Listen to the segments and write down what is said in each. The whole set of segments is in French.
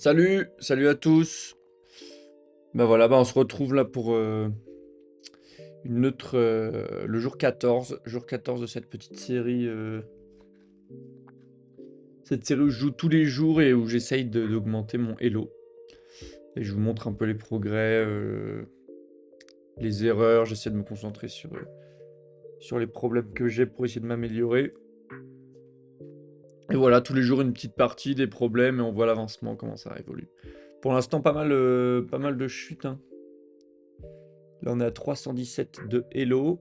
Salut, salut à tous. Ben voilà, on se retrouve là pour le jour 14 de cette série où je joue tous les jours et où j'essaye d'augmenter mon Elo. Et je vous montre un peu les progrès, les erreurs, j'essaie de me concentrer sur les problèmes que j'ai pour essayer de m'améliorer. Et voilà, tous les jours une petite partie des problèmes et on voit l'avancement, comment ça évolue. Pour l'instant, pas mal de chutes, hein. Là, on est à 317 de Elo.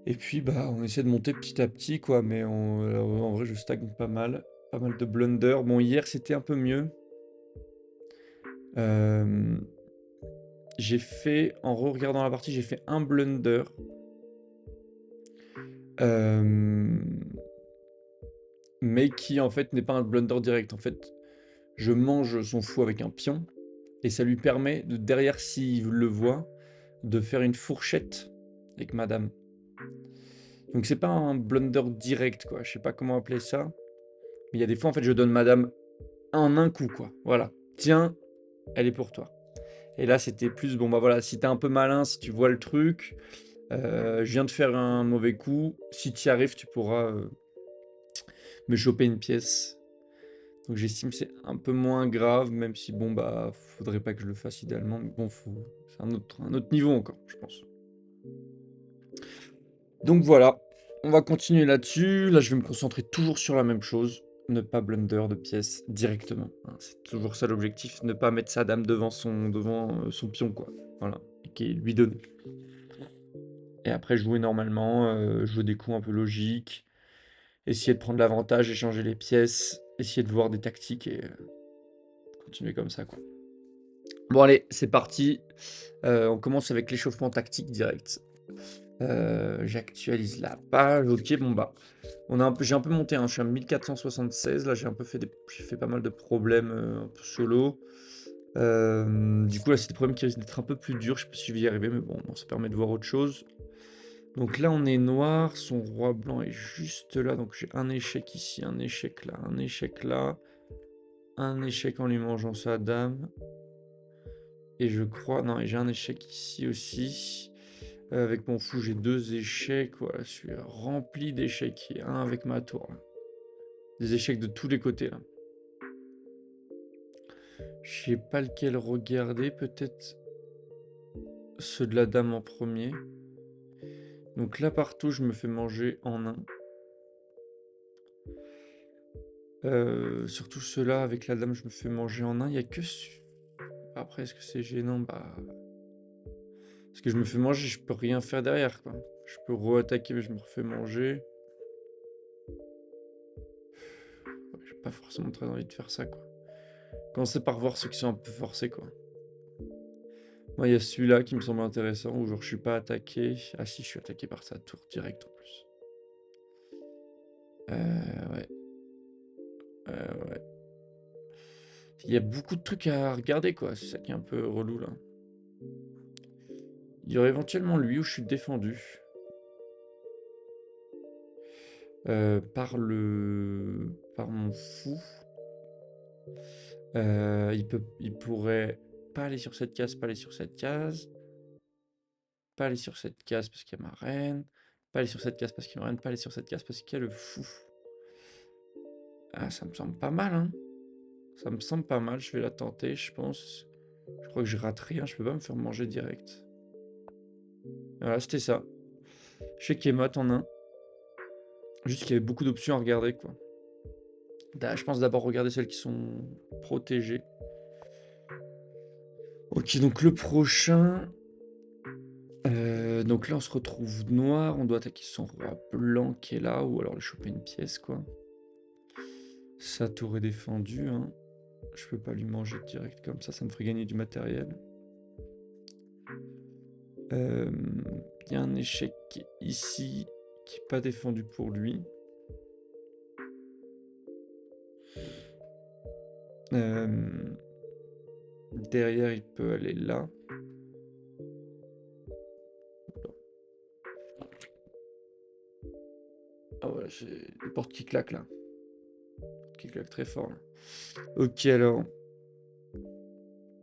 Et puis, on essaie de monter petit à petit, quoi, mais en vrai, je stagne pas mal de blunders. Bon, hier, c'était un peu mieux. Euh, en re-regardant la partie, j'ai fait un blunder. Euh, mais qui, en fait, n'est pas un blunder direct. En fait, je mange son fou avec un pion, et ça lui permet, derrière, s'il le voit, de faire une fourchette avec madame. Donc, c'est pas un blunder direct, quoi. Je sais pas comment appeler ça. Mais il y a des fois, en fait, je donne madame en un coup, quoi. Voilà. Tiens, elle est pour toi. Et là, c'était plus, bon, bah voilà, si t'es un peu malin, si tu vois le truc, je viens de faire un mauvais coup. Si tu y arrives, tu pourras me choper une pièce. Donc j'estime que c'est un peu moins grave, même si, bon, bah, faudrait pas que je le fasse idéalement. Mais bon, c'est un autre niveau encore, je pense. Donc voilà, on va continuer là-dessus. Là, je vais me concentrer toujours sur la même chose. Ne pas blunder de pièces directement, hein. C'est toujours ça l'objectif, ne pas mettre sa dame devant son pion, quoi. Voilà, et qui lui donner. Et après, jouer normalement, jouer des coups un peu logiques, essayer de prendre l'avantage, échanger les pièces, essayer de voir des tactiques et continuer comme ça, quoi. Bon, allez, c'est parti. On commence avec l'échauffement tactique direct. J'actualise la page. Ok, bon bah, j'ai un peu monté, hein. Je suis à 1476. Là, j'ai fait pas mal de problèmes un peu solo. Du coup, là, c'est des problèmes qui risquent d'être un peu plus durs. Je sais pas si je vais y arriver, mais bon, ça permet de voir autre chose. Donc là, on est noir. Son roi blanc est juste là. Donc j'ai un échec ici, un échec là, un échec là, un échec en lui mangeant sa dame. Et je crois, non, et j'ai un échec ici aussi. Avec mon fou, j'ai deux échecs. Voilà, je suis rempli d'échecs. Et un avec ma tour, là. Des échecs de tous les côtés, là. Je sais pas lequel regarder. Peut-être ceux de la dame en premier. Donc là, partout, je me fais manger en un. Surtout ceux-là, avec la dame, je me fais manger en un. Il y a que... Après, est-ce que c'est gênant? Bah... Parce que je me fais manger, je peux rien faire derrière, quoi. Je peux re-attaquer, mais je me refais manger. J'ai pas forcément très envie de faire ça, quoi. Commencez par voir ceux qui sont un peu forcés, quoi. Moi, il y a celui-là qui me semble intéressant, où genre je suis pas attaqué. Ah si, je suis attaqué par sa tour direct en plus. Ouais. Ouais. Il y a beaucoup de trucs à regarder, quoi. C'est ça qui est un peu relou, là. Il y aurait éventuellement lui où je suis défendu. Par mon fou. Il pourrait pas aller sur cette case, pas aller sur cette case. Pas aller sur cette case parce qu'il y a ma reine. Pas aller sur cette case parce qu'il y a ma reine. Pas aller sur cette case parce qu'il y a le fou. Ah, ça me semble pas mal, hein. Ça me semble pas mal. Je vais la tenter, je pense. Je crois que je rate rien. Je peux pas me faire manger direct. Voilà, c'était ça. Chez Kemat en un. Juste qu'il y avait beaucoup d'options à regarder, quoi. Je pense d'abord regarder celles qui sont protégées. Ok, donc le prochain. Donc là, on se retrouve noir. On doit attaquer son roi blanc qui est là. Ou alors lui choper une pièce, quoi. Sa tour est défendue, hein. Je peux pas lui manger direct comme ça me ferait gagner du matériel. Il y a un échec ici qui n'est pas défendu pour lui. Derrière, il peut aller là. Ah ouais, j'ai des portes qui claquent là. Qui claquent très fort là. Ok, alors.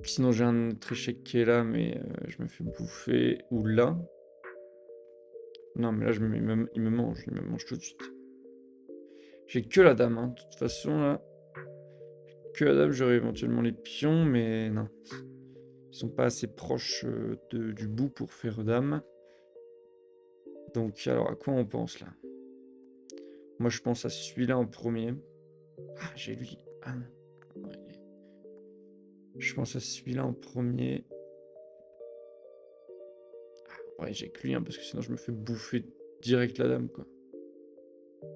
Sinon, j'ai un autre échec qui est là, mais je me fais bouffer. Ou là. Non, mais là, il me mange tout de suite. J'ai que la dame, hein. De toute façon, là, que la dame, j'aurais éventuellement les pions, mais non. Ils sont pas assez proches du bout pour faire dame. Donc, alors, à quoi on pense, là? Moi, je pense à celui-là en premier. Ah, j'ai lui. Ah non. Ouais. Je pense à celui-là en premier. Ouais, j'ai que lui, hein, parce que sinon, je me fais bouffer direct la dame, quoi.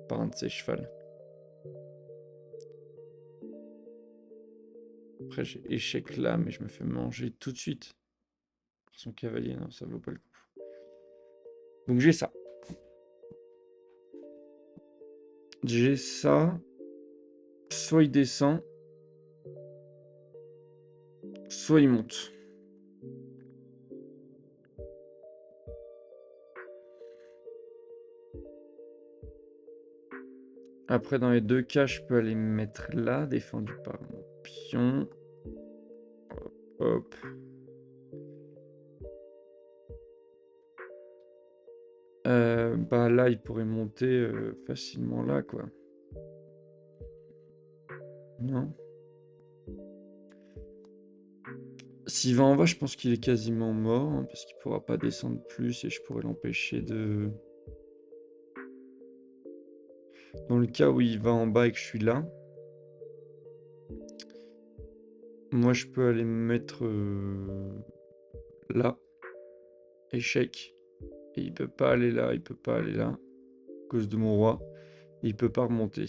Par un de ses chevals. Après, j'ai échec là, mais je me fais manger tout de suite. Par son cavalier, non, ça vaut pas le coup. Donc, j'ai ça. J'ai ça. Soit il descend, soit il monte. Après, dans les deux cas, je peux aller me mettre là, défendu par mon pion. Hop. Bah là, il pourrait monter facilement là, quoi. Non? S'il va en bas, je pense qu'il est quasiment mort, hein, parce qu'il pourra pas descendre plus et je pourrais l'empêcher de... Dans le cas où il va en bas et que je suis là, moi je peux aller me mettre là, échec. Et il peut pas aller là, il peut pas aller là, à cause de mon roi. Et il peut pas remonter,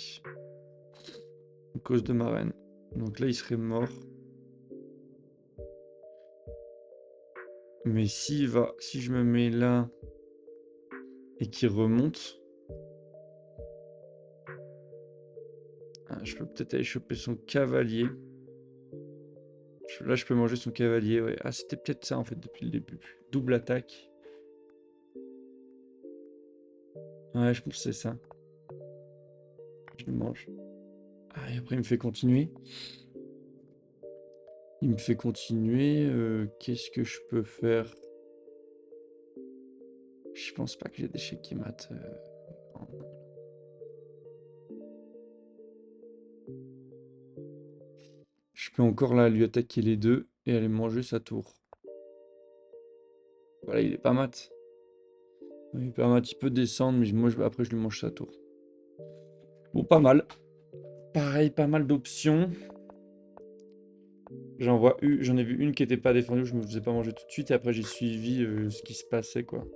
à cause de ma reine. Donc là, il serait mort. Mais si je me mets là et qu'il remonte, je peux peut-être aller choper son cavalier. Là, je peux manger son cavalier, ouais. Ah, c'était peut-être ça, en fait, depuis le début. Double attaque. Ouais, je pense que c'est ça. Je le mange. Ah, et après, il me fait continuer. Il me fait continuer. Qu'est-ce que je peux faire? Je pense pas que j'ai des chèques qui matent. Je peux encore là lui attaquer les deux et aller manger sa tour. Voilà, il est pas mat. Il est pas mat, il peut descendre, mais moi après je lui mange sa tour. Bon, pas mal. Pareil, pas mal d'options. J'en ai vu une qui était pas défendue, je me faisais pas manger tout de suite, et après j'ai suivi ce qui se passait, quoi.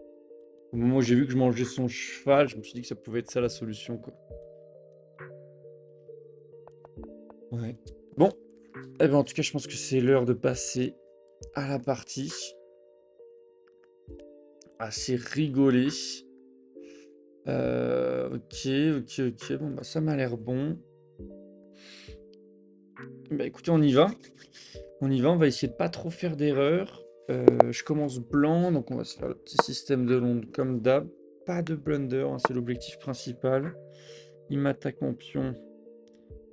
Au moment où j'ai vu que je mangeais son cheval, je me suis dit que ça pouvait être ça la solution, quoi. Ouais. Bon, eh ben, en tout cas, je pense que c'est l'heure de passer à la partie. Assez rigolé. Ok. Bon, bah ça m'a l'air bon. Bah écoutez, on y va. On va essayer de pas trop faire d'erreurs. Je commence blanc, donc on va se faire le petit système de l'onde comme d'hab. Pas de blunder, hein, c'est l'objectif principal. Il m'attaque mon pion.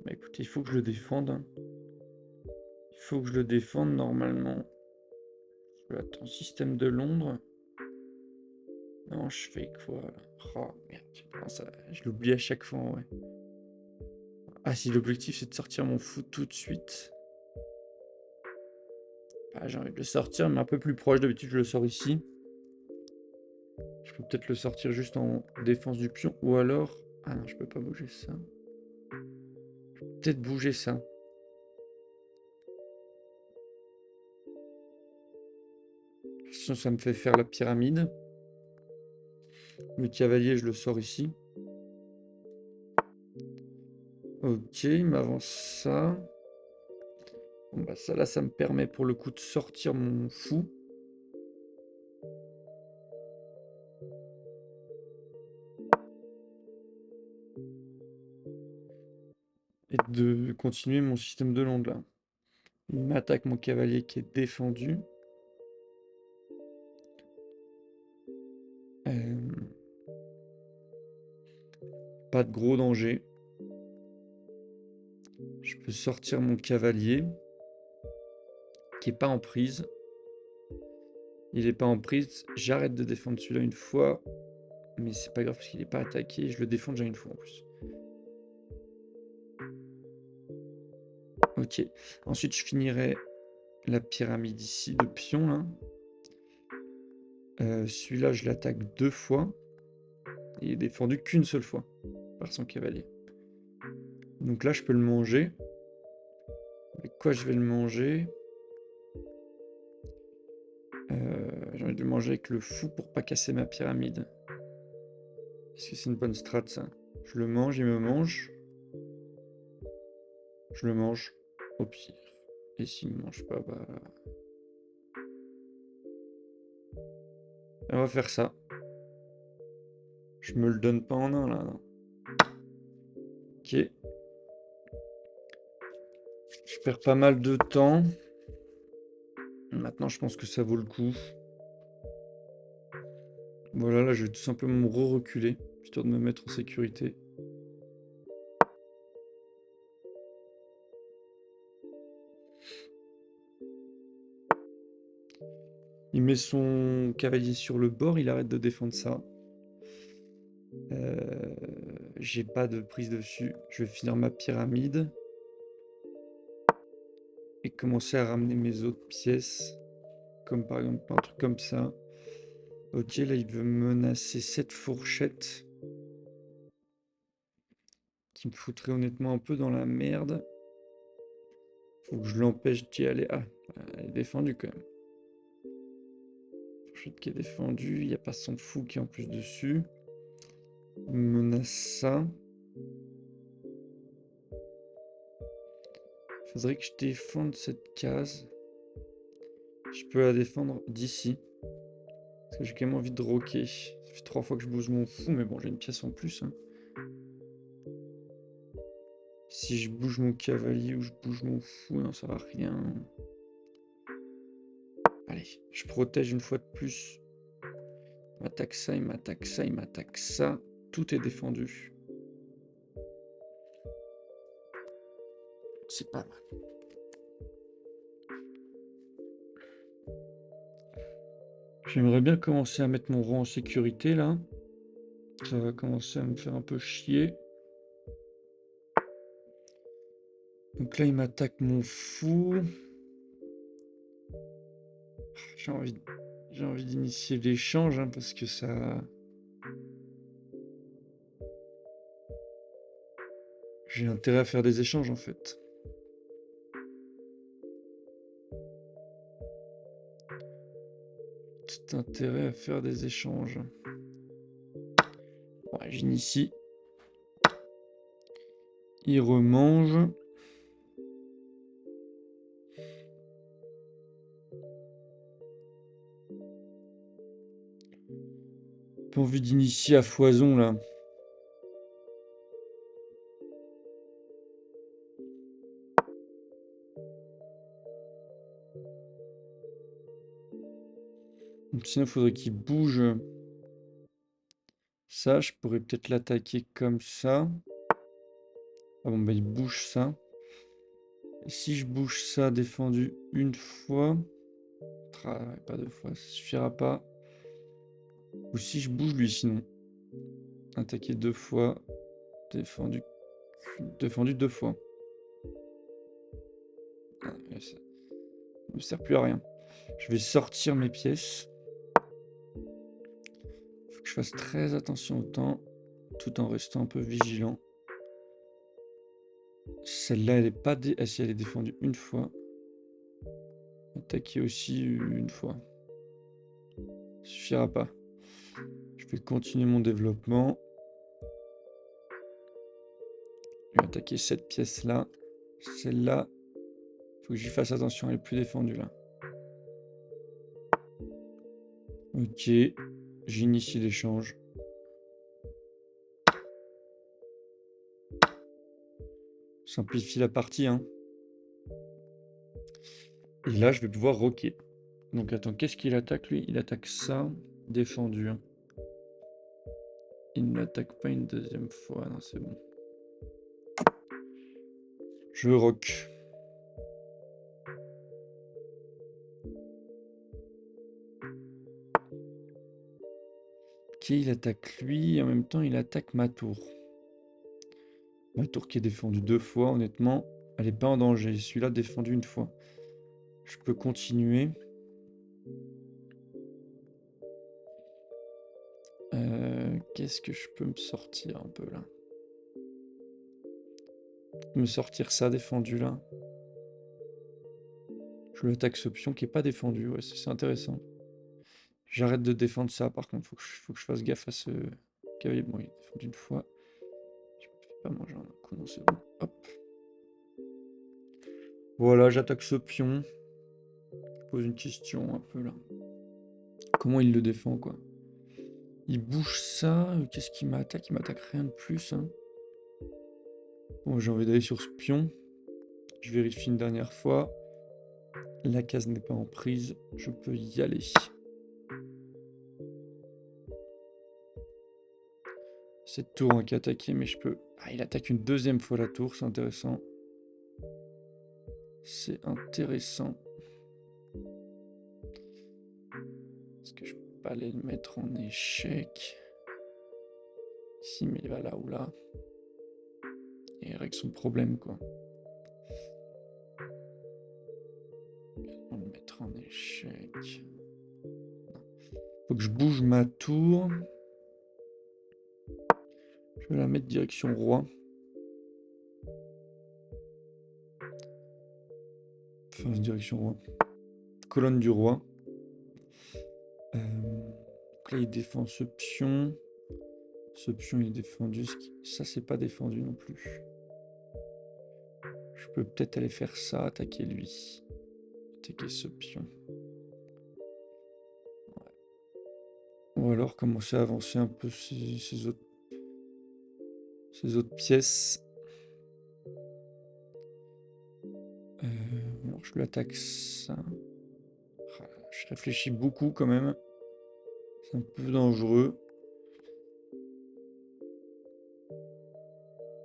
Bah écoutez, il faut que je le défende, hein. Il faut que je le défende normalement. Attends, système de Londres. Non, je fais quoi là? Oh merde, non, ça, je l'oublie à chaque fois, ouais. Ah, si l'objectif c'est de sortir mon fou tout de suite. Ah, j'ai envie de le sortir, mais un peu plus proche. D'habitude, je le sors ici. Je peux peut-être le sortir juste en défense du pion. Ou alors... Ah non, je peux pas bouger ça. Je peux peut-être bouger ça. Sinon, ça me fait faire la pyramide. Le cavalier, je le sors ici. Ok, il m'avance ça. Bon, bah ça, là, ça me permet pour le coup de sortir mon fou. Et de continuer mon système de l'onde, là. Il m'attaque mon cavalier qui est défendu. Pas de gros danger. Je peux sortir mon cavalier. qui est pas en prise. Il est pas en prise. J'arrête de défendre celui-là une fois. Mais c'est pas grave parce qu'il est pas attaqué. Je le défends déjà une fois en plus. Ok. Ensuite, je finirai la pyramide ici, le pion là. Celui-là, je l'attaque 2 fois. Il est défendu qu'une seule fois par son cavalier. Donc là, je peux le manger. Avec quoi je vais le manger? J'ai envie de le manger avec le fou pour pas casser ma pyramide. Est-ce que c'est une bonne strat ça? Je le mange, il me mange. Je le mange au pire. Et s'il me mange pas, bah... On va faire ça. Je me le donne pas en un là. Non. Ok. Je perds pas mal de temps. Maintenant, je pense que ça vaut le coup. Voilà, là, je vais tout simplement me re-reculer, histoire de me mettre en sécurité. Il met son cavalier sur le bord, il arrête de défendre ça. J'ai pas de prise dessus. Je vais finir ma pyramide. Et commencer à ramener mes autres pièces. Comme par exemple un truc comme ça. Ok, là il veut menacer cette fourchette. Qui me foutrait honnêtement un peu dans la merde. Faut que je l'empêche d'y aller. Ah, elle est défendue quand même. Fourchette qui est défendue. Il n'y a pas son fou qui est en plus dessus. Il menace ça. Faudrait que je défende cette case. Je peux la défendre d'ici. Parce que j'ai quand même envie de roquer. Ça fait 3 fois que je bouge mon fou, mais bon, j'ai une pièce en plus. Hein. Si je bouge mon cavalier ou je bouge mon fou, non, ça va rien. Allez, je protège une fois de plus. Il m'attaque ça, il m'attaque ça, il m'attaque ça. Tout est défendu. C'est pas mal. J'aimerais bien commencer à mettre mon rang en sécurité là. Ça va commencer à me faire un peu chier. Donc là, il m'attaque mon fou. J'ai envie d'initier l'échange hein, parce que ça... J'ai intérêt à faire des échanges en fait. Tout intérêt à faire des échanges. Ouais, j'initie. Il remange. Pas envie d'initier à foison là. Sinon, il faudrait qu'il bouge. Ça, je pourrais peut-être l'attaquer comme ça. Ah bon, bah il bouge ça. Et si je bouge ça, défendu une fois. Pas 2 fois, ça suffira pas. Ou si je bouge lui, sinon. Attaquer 2 fois. Défendu 2 fois. Ah, ça ne me sert plus à rien. Je vais sortir mes pièces. Faut que je fasse très attention au temps. Tout en restant un peu vigilant. Celle-là, elle est pas... Ah si, elle est défendue une fois. Attaquer aussi une fois. Ça suffira pas. Je vais continuer mon développement. Je vais attaquer cette pièce-là. Celle-là, il faut que j'y fasse attention, elle est plus défendue là. Ok, j'initie l'échange. Simplifie la partie, hein. Et là, je vais pouvoir roquer. Donc attends, qu'est-ce qu'il attaque lui? Il attaque ça, défendu. Hein. Il ne l'attaque pas une deuxième fois, non c'est bon. Je rock. il attaque lui, et en même temps il attaque ma tour. Ma tour qui est défendue 2 fois, honnêtement, elle est pas en danger. Celui-là défendu 1 fois. Je peux continuer. Qu'est-ce que je peux me sortir un peu là? Me sortir ça défendu là. Je l'attaque ce pion qui est pas défendu, ouais, c'est intéressant. J'arrête de défendre ça, par contre, faut que je fasse gaffe à ce cavalier. Bon, il est défendu 1 fois. Je peux pas manger un coup, non, c'est bon. Hop. Voilà, j'attaque ce pion. Je pose une question un peu là. Comment il le défend, quoi? Il bouge ça. Qu'est-ce qu'il m'attaque? Il m'attaque rien de plus, hein. Bon, j'ai envie d'aller sur ce pion. Je vérifie une dernière fois. La case n'est pas en prise. Je peux y aller. Cette tour hein, qui est attaquée, mais je peux... Ah, il attaque une 2e fois la tour, c'est intéressant. C'est intéressant. Est-ce que je peux pas aller le mettre en échec? Si, mais il va là ou là. Et il règle son problème, quoi. On va le mettre en échec. Non. Faut que je bouge ma tour. Je vais la mettre direction roi. Enfin, direction roi. Colonne du roi. Donc là, il défend ce pion. Ce pion, il est défendu. Ça, c'est pas défendu non plus. Je peux peut-être aller faire ça, attaquer lui. Attaquer ce pion. Ouais. Ou alors commencer à avancer un peu ces autres pièces. Alors je lui attaque ça. Je réfléchis beaucoup quand même. C'est un peu dangereux.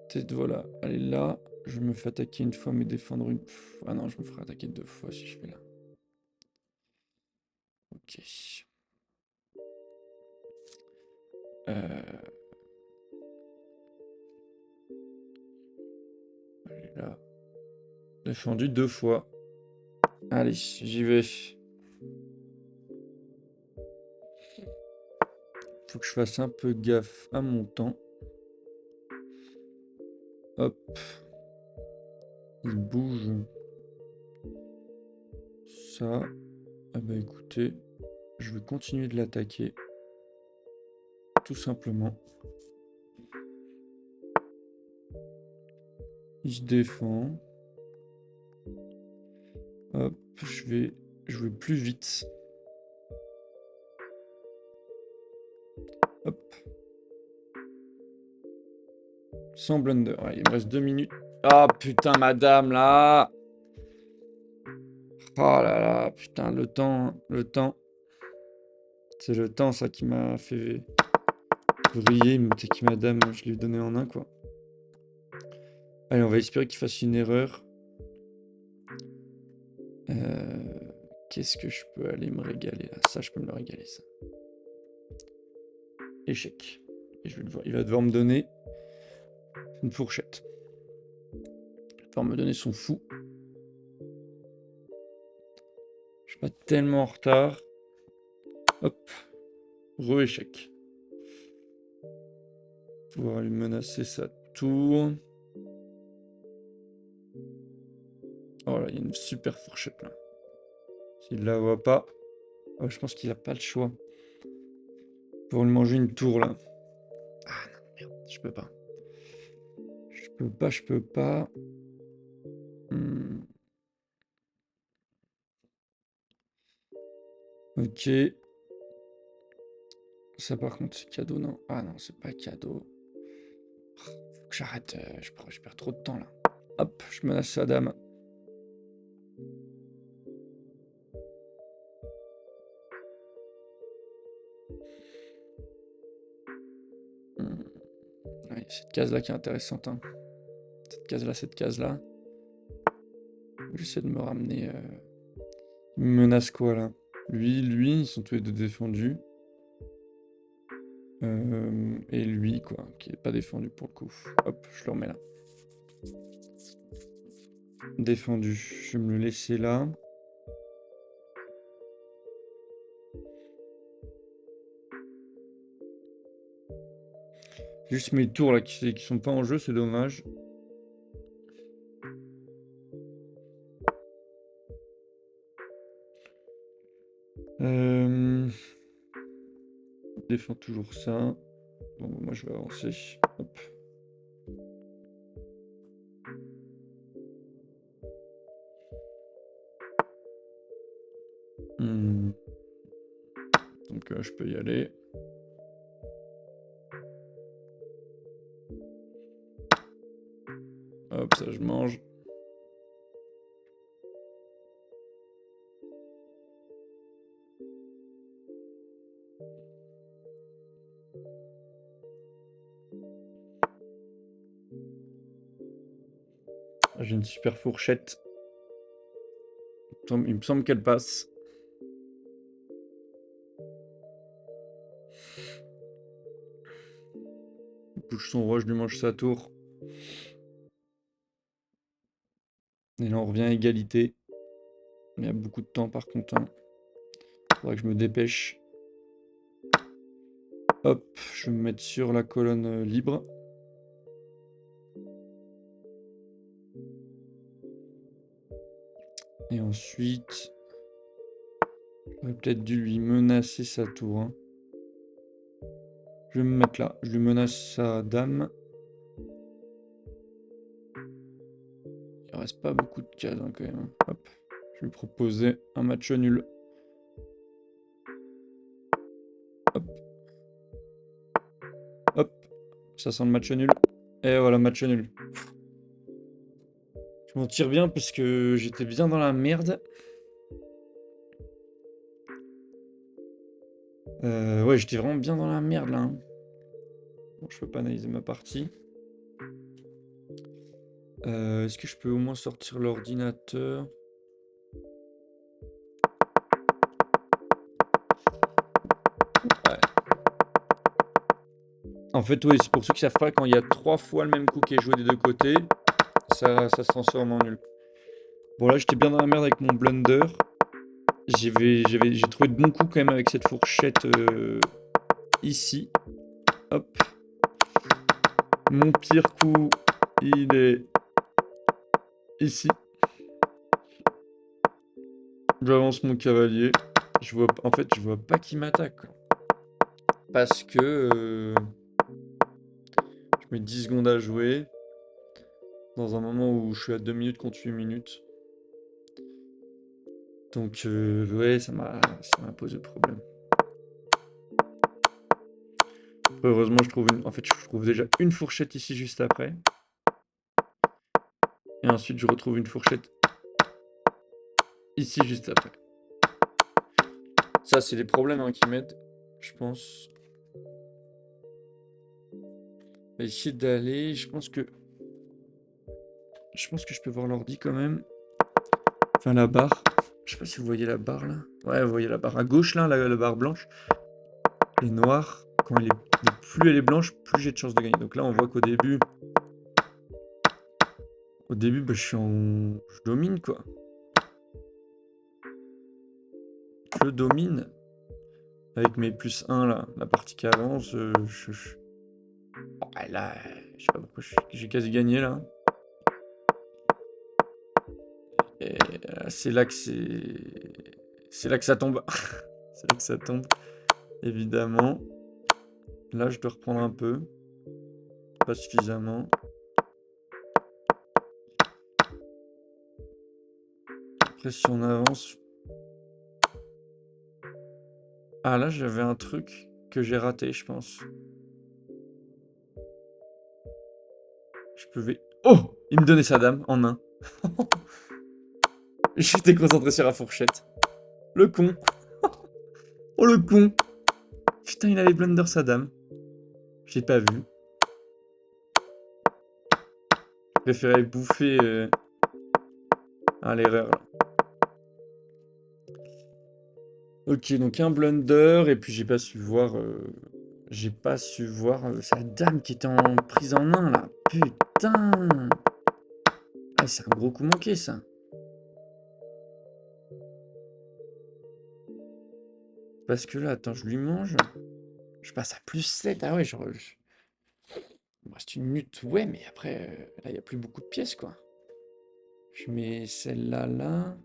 Peut-être voilà, allez là. Je me fais attaquer 1 fois mais défendre 1 fois. Ah non, je me ferai attaquer 2 fois si je fais là. Ok. Allez là. Défendu 2 fois. Allez, j'y vais. Faut que je fasse un peu gaffe à mon temps. Hop. Il bouge. Ça. Ah bah écoutez, je vais continuer de l'attaquer. Tout simplement. Il se défend. Hop, je vais jouer plus vite. Hop. Sans blunder. Ouais, il me reste 2 minutes. Ah putain, madame, là. Oh là là, putain, le temps, hein, le temps. C'est le temps, ça, qui m'a fait vriller. Qui madame, je l'ai donné en 1, quoi. Allez, on va espérer qu'il fasse une erreur. Qu'est-ce que je peux aller me régaler là? Ça, je peux me le régaler, ça. Échec. Et je vais le voir. Il va devoir me donner une fourchette. Il va devoir me donner son fou. Je suis pas tellement en retard. Hop. Re-échec. Pouvoir lui menacer sa tour. Oh là, il y a une super fourchette là. S'il la voit pas, oh, je pense qu'il a pas le choix. Pour lui manger une tour là. Ah non, merde, je peux pas. Je peux pas. Ok. Ça par contre c'est cadeau, non? Ah non, c'est pas cadeau. Faut que j'arrête, je perds trop de temps là. Hop, je menace sa dame. Ouais, cette case là qui est intéressante, hein. Cette case là. J'essaie de me ramener. Il me menace quoi là? Lui, ils sont tous les deux défendus. Et lui, quoi, qui est pas défendu pour le coup. Hop, je le remets là. Défendu. Je vais me le laisser là. Juste mes tours là qui sont pas en jeu, c'est dommage. Défends toujours ça. Bon, moi je vais avancer. Hop. Donc je peux y aller. Hop, ça je mange. J'ai une super fourchette. Il me semble qu'elle passe. Il bouge son roi, je lui mange sa tour. Et là on revient à égalité. Il y a beaucoup de temps par contre. Faudrait que je me dépêche. Hop, je vais me mettre sur la colonne libre. Et ensuite, j'aurais peut-être dû lui menacer sa tour. Hein. Je vais me mettre là. Je lui menace sa dame. Il reste pas beaucoup de cases hein, quand même. Hop, je vais lui proposer un match nul. Hop. Hop. Ça sent le match nul. Et voilà, match nul. Je m'en tire bien parce que j'étais bien dans la merde. Ouais, j'étais vraiment bien dans la merde là. Hein. Bon, je peux pas analyser ma partie. Est-ce que je peux au moins sortir l'ordinateur? Ouais. En fait, oui, c'est pour ceux qui savent pas, quand il y a 3 fois le même coup qui est joué des deux côtés, ça se transforme en nul. Bon, là, j'étais bien dans la merde avec mon blunder. J'ai trouvé de bons coups quand même avec cette fourchette ici. Hop. Mon pire coup, il est ici. J'avance mon cavalier. En fait, je vois pas qui m'attaque. Parce que je mets 10 secondes à jouer. Dans un moment où je suis à 2 minutes contre 8 minutes. Donc, ouais, ça m'a posé problème. Heureusement, en fait, je trouve déjà une fourchette ici juste après. Et ensuite, je retrouve une fourchette ici juste après. Ça, c'est les problèmes hein, qui m'aident, je pense. On va essayer d'aller. Je pense que je peux voir l'ordi quand même. Enfin, la barre. Je sais pas si vous voyez la barre là. Ouais, vous voyez la barre à gauche là, la barre blanche. Et noire, plus elle est blanche, plus j'ai de chances de gagner. Donc là, on voit qu'au début, bah, je domine quoi. Je domine. Avec mes plus 1 là, la partie qui avance, ouais, là, je sais pas pourquoi j'ai quasi gagné là. Et c'est là que c'est là que ça tombe. C'est là que ça tombe, évidemment. Là, je dois reprendre un peu. Pas suffisamment. Après, si on avance... Ah, là, j'avais un truc que j'ai raté, je pense. Je pouvais... Oh! Il me donnait sa dame, en main. J'étais concentré sur la fourchette. Le con. Oh, le con. Putain, il avait blunder sa dame. J'ai pas vu. Je préférais bouffer... Ah, l'erreur, là. Ok, donc un blunder, et puis j'ai pas su voir J'ai pas su voir sa dame qui était en prise en main là. Putain. Ah, c'est un gros coup manqué ça. Parce que là, attends, je lui mange. Je passe à +7. Ah ouais, il me reste une minute. Ouais, mais après, là, il n'y a plus beaucoup de pièces quoi. Je mets celle-là là.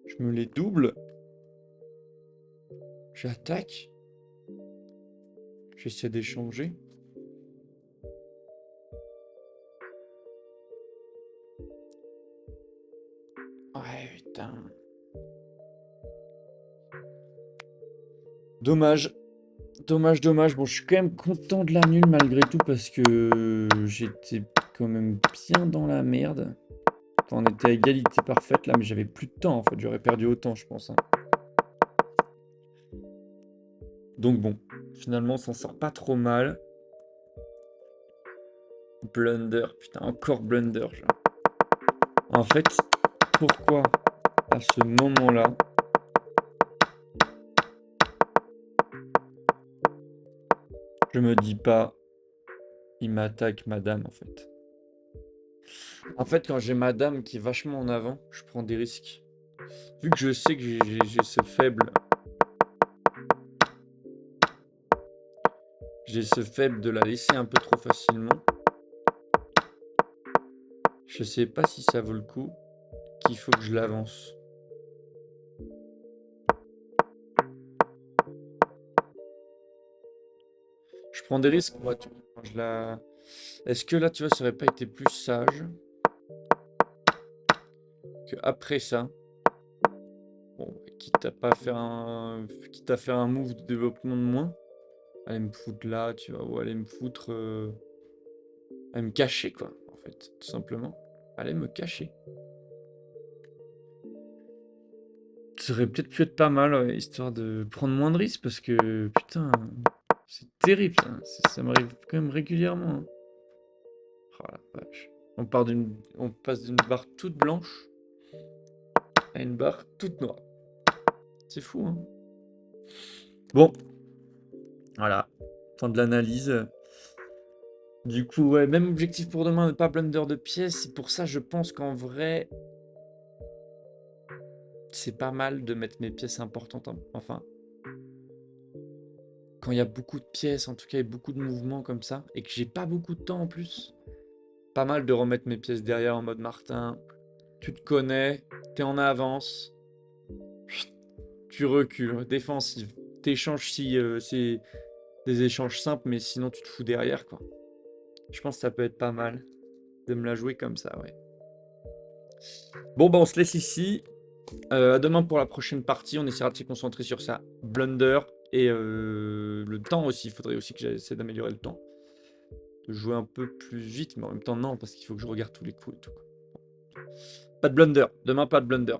Je me les double. J'attaque. J'essaie d'échanger. Ouais, putain. Dommage. Dommage, dommage. Bon, je suis quand même content de la nulle malgré tout parce que j'étais quand même bien dans la merde. Enfin, on était à égalité parfaite là, mais j'avais plus de temps en fait. J'aurais perdu autant, je pense, hein. Donc bon, finalement, on s'en sort pas trop mal. Blunder, putain, encore blunder, genre. En fait, pourquoi à ce moment-là, je me dis pas, il m'attaque madame en fait. En fait, quand j'ai madame qui est vachement en avant, je prends des risques. Vu que je sais que j'ai ce faible de la laisser un peu trop facilement, je sais pas si ça vaut le coup, qu'il faut que je l'avance. Je prends des risques, moi, tu vois, quand je la... Est-ce que là, tu vois, ça aurait pas été plus sage que après ça, bon, quitte à faire un move de développement de moins, aller me foutre là, tu vois, ou aller me foutre, aller me cacher, quoi, en fait, tout simplement. Aller me cacher. Ça aurait peut-être pu être pas mal, ouais, histoire de prendre moins de risques, parce que, putain, c'est terrible, ça. Ça m'arrive quand même régulièrement, hein. Oh la vache. On passe d'une barre toute blanche à une barre toute noire. C'est fou, hein. Bon, voilà. Fin de l'analyse. Du coup, ouais, même objectif pour demain, ne pas blunder de pièces. C'est pour ça, je pense qu'en vrai, c'est pas mal de mettre mes pièces importantes. Enfin, quand il y a beaucoup de pièces, en tout cas, et beaucoup de mouvements comme ça, et que j'ai pas beaucoup de temps en plus, pas mal de remettre mes pièces derrière en mode Martin. Tu te connais, t'es en avance, tu recules, défensive. T'échanges si c'est des échanges simples, mais sinon tu te fous derrière, quoi. Je pense que ça peut être pas mal de me la jouer comme ça, ouais. Bon, bah on se laisse ici. À demain pour la prochaine partie. On essaiera de se concentrer sur ça. Blunder et le temps aussi. Il faudrait aussi que j'essaie d'améliorer le temps. De jouer un peu plus vite, mais en même temps, non, parce qu'il faut que je regarde tous les coups et tout. Pas de blunder. Demain, pas de blunder.